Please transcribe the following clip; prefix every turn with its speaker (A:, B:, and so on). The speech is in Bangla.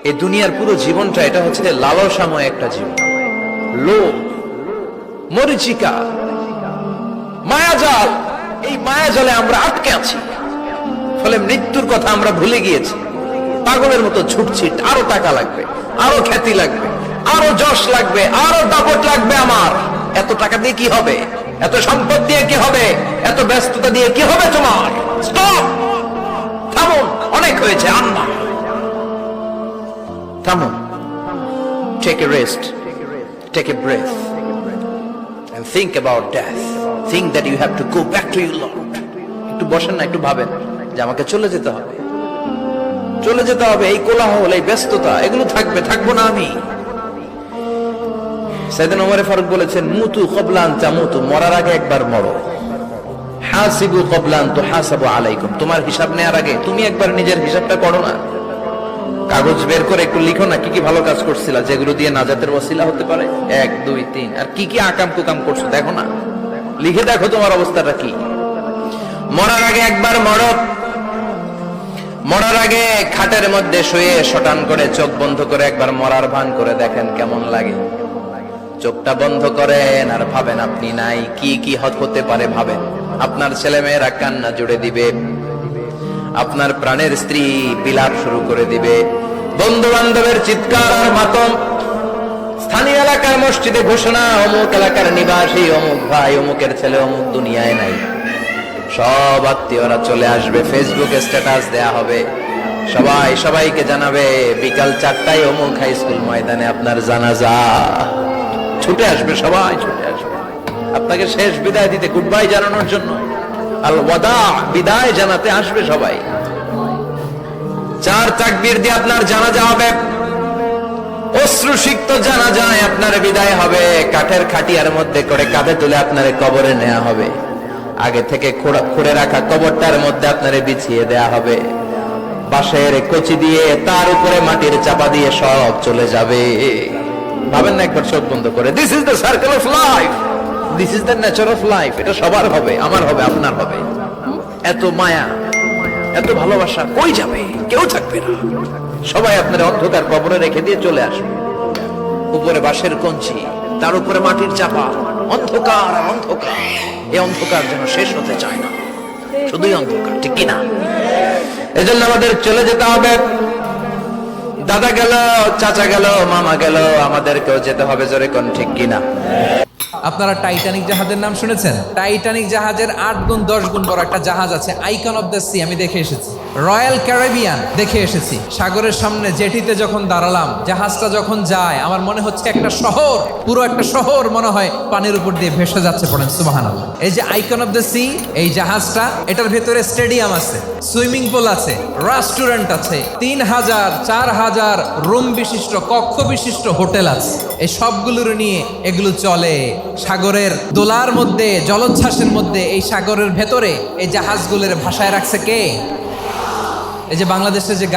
A: এই দুনিয়ার পুরো জীবনটা এটা হচ্ছে যে লালসাময় একটা জীবন, লোভ, মরিচিকা, মায়াজাল। এই মায়াজালে আমরা আটকে আছি, ফলে মৃত্যুর কথা আমরা ভুলে গিয়েছি। পাগলের মতো ছুটছি, আরো টাকা লাগবে, আরো খ্যাতি লাগবে, আরো যশ লাগবে, আরো দাপট লাগবে। আমার এত টাকা দিয়ে কি হবে? এত সম্পদ দিয়ে কি হবে? এত ব্যস্ততা দিয়ে কি হবে? তোমার স্টপ, থামুন, অনেক হয়েছে। আম্মা থামুন, take a rest, take a breath and think about death. Think that you have to go back to your Lord. একটু বসেন না, একটু ভাবেন যে আমাকে চলে যেতে হবে, চলে যেতে হবে। এই কোলাহল, এই ব্যস্ততা, এগুলো থাকবে, থাকবো না আমি। সাইয়েদনা ওমর ফারুক বলেছেন, মুতু ক্বাবলা আন তামুতু, মরার আগে একবার মরো। হাসিবু ক্বাবলা আন তুহাসাবু আলাইকুম, তোমার হিসাব নেওয়ার আগে তুমি একবার নিজের হিসাবটা করো না। কাগজ বের করে একটু লিখো না কি কি ভালো কাজ করছিলা, যেগুলো দিয়ে নাজাতের ওসিলা হতে পারে। 1 2 3, আর কি কি আকাম কুকাম করছো দেখো না, লিখে দেখো তোমার অবস্থাটা কি। মরার আগে একবার মরো। মরার আগে খাটের মধ্যে শুয়ে শটান করে চোখ বন্ধ করে একবার মরার ভান করে দেখেন কেমন লাগে। চোখটা বন্ধ করেন আর ভাবেন আপনি নাই, কি কি হতে পারে ভাবেন। আপনার ছেলে মেয়েরা কান্না জুড়ে দিবে, আপনার প্রাণের স্ত্রী বিলাপ শুরু করে দিবে, বন্ধু বান্ধবের চিৎকার আর মাতম, স্থানীয় এলাকার মসজিদে ঘোষণা, অমুক এলাকার নিবাসী অমুক ভাই অমুকের ছেলে অমুক দুনিয়ায় নাই। সব আত্মীয়রা চলে আসবে, ফেসবুকে স্ট্যাটাস দেয়া হবে, সবাই সবাইকে জানাবে বিকাল 4টায় অমুক হাই স্কুল ময়দানে আপনার জানাজা। ছুটে আসবে, সবাই ছুটে আসবে আপনাকে শেষ বিদায় দিতে, গুড বাই জানানোর জন্য, আল ওয়াদা, বিদায় জানাতে আসবে সবাই। 4 তাকবীর দিয়ে আপনার জানাজা হবে, অশ্রুসিক্ত জানাজায় আপনার বিদায় হবে। কাঠের খাটিয়ার মধ্যে করে কাঁধে তুলে আপনার কবরে নেওয়া হবে। আগে থেকে খুঁড়ে রাখা কবরটার মধ্যে আপনারে বিছিয়ে দেয়া হবে। বাঁশের কচি দিয়ে তার উপরে মাটির চাপা দিয়ে সব চলে যাবে। ভাবেন না একবার চোখ বন্ধ করে, this is the circle of life, this is the nature of life. এটা সবার হবে, আমার হবে, আপনার হবে। এত মায়া, এত ভালোবাসা কই যাবে? কেউ থাকবে না, সবাই আপনার অন্ধকার কবরে রেখে দিয়ে চলে আসবে। উপরে বাঁশের কঞ্চি, তার উপরে মাটির চাপা, অন্ধকার আর অন্ধকার। এই অন্ধকার যেন শেষ হতে চায় না, শুধুই অন্ধকার, ঠিক কিনা? এজন্য আমাদের চলে যেতে হবে। দাদা গেল, চাচা গেল, মামা গেল, আমাদেরকেও যেতে হবে। জোরে কোন ঠিক কিনা?
B: আপনারা টাইটানিক জাহাজের নাম শুনেছেন? টাইটানিক জাহাজের 8 গুণ 10 গুণ বড় একটা জাহাজ আছে, আইকন অফ দ্য সি, আমি দেখে এসেছি। রয়্যাল ক্যারিবিয়ান দেখে এসেছি। সাগরের সামনে জেটিতে যখন দাঁড়ালাম, জাহাজটা যখন যায়, আমার মনে হচ্ছে একটা শহর, পুরো একটা শহর মনে হয় পানির উপর দিয়ে ভেসে যাচ্ছে। পড়েন সুবহানাল্লাহ। এই যে আইকন অফ দ্য সি, এই জাহাজটা, এটার ভেতরে স্টেডিয়াম আছে, সুইমিং পুল আছে, রেস্টুরেন্ট আছে, 3000 4000 রুম বিশিষ্ট, কক্ষ বিশিষ্ট হোটেল আছে। এই সবগুলোর নিয়ে এগুলো চলে সাগরের দোলার মধ্যে, জলোচ্ছ্বাসের মধ্যে। এই সাগরের ভেতরে এই জাহাজগুলোর ভাষায় রাখছে কে? এই যে বাংলাদেশের যে গাড়ি